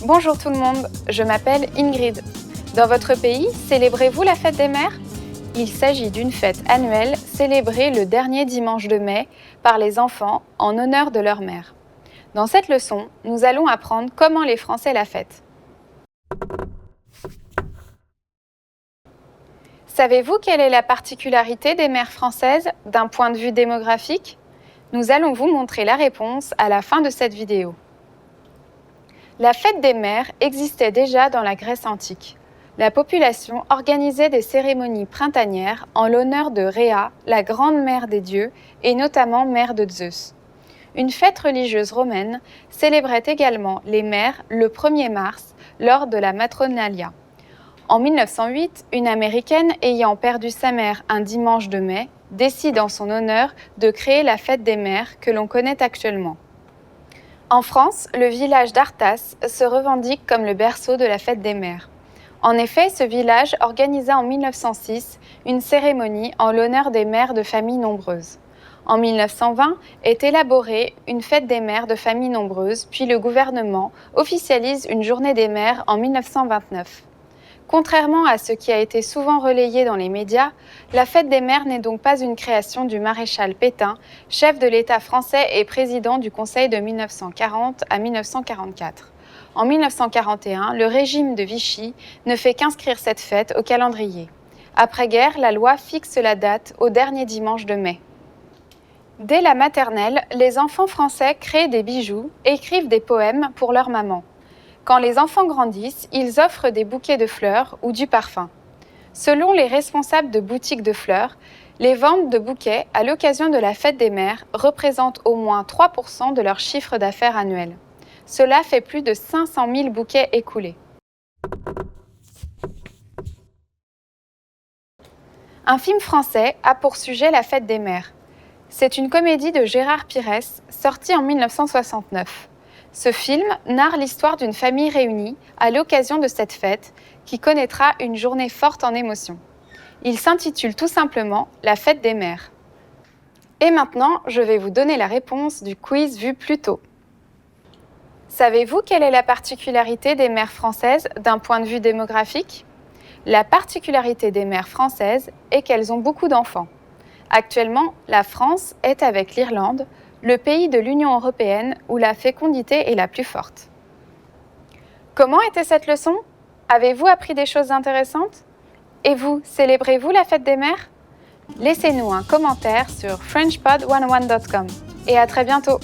Bonjour tout le monde, je m'appelle Ingrid. Dans votre pays, célébrez-vous la fête des mères ? Il s'agit d'une fête annuelle célébrée le dernier dimanche de mai par les enfants en honneur de leur mère. Dans cette leçon, nous allons apprendre comment les Français la fêtent. Savez-vous quelle est la particularité des mères françaises d'un point de vue démographique ? Nous allons vous montrer la réponse à la fin de cette vidéo. La fête des mères existait déjà dans la Grèce antique. La population organisait des cérémonies printanières en l'honneur de Rhéa, la grande mère des dieux, et notamment mère de Zeus. Une fête religieuse romaine célébrait également les mères le 1er mars lors de la Matronalia. En 1908, une Américaine ayant perdu sa mère un dimanche de mai décide en son honneur de créer la fête des mères que l'on connaît actuellement. En France, le village d'Arthas se revendique comme le berceau de la fête des mères. En effet, ce village organisa en 1906 une cérémonie en l'honneur des mères de familles nombreuses. En 1920 est élaborée une fête des mères de familles nombreuses, puis le gouvernement officialise une journée des mères en 1929. Contrairement à ce qui a été souvent relayé dans les médias, la fête des mères n'est donc pas une création du maréchal Pétain, chef de l'État français et président du Conseil de 1940 à 1944. En 1941, le régime de Vichy ne fait qu'inscrire cette fête au calendrier. Après-guerre, la loi fixe la date au dernier dimanche de mai. Dès la maternelle, les enfants français créent des bijoux et écrivent des poèmes pour leur maman. Quand les enfants grandissent, ils offrent des bouquets de fleurs ou du parfum. Selon les responsables de boutiques de fleurs, les ventes de bouquets à l'occasion de la fête des mères représentent au moins 3% de leur chiffre d'affaires annuel. Cela fait plus de 500 000 bouquets écoulés. Un film français a pour sujet la fête des mères. C'est une comédie de Gérard Pires, sortie en 1969. Ce film narre l'histoire d'une famille réunie à l'occasion de cette fête qui connaîtra une journée forte en émotions. Il s'intitule tout simplement « La fête des mères ». Et maintenant, je vais vous donner la réponse du quiz vu plus tôt. Savez-vous quelle est la particularité des mères françaises d'un point de vue démographique ? La particularité des mères françaises est qu'elles ont beaucoup d'enfants. Actuellement, la France est avec l'Irlande, le pays de l'Union européenne où la fécondité est la plus forte. Comment était cette leçon ? Avez-vous appris des choses intéressantes ? Et vous, célébrez-vous la fête des mères ? Laissez-nous un commentaire sur frenchpod101.com et à très bientôt.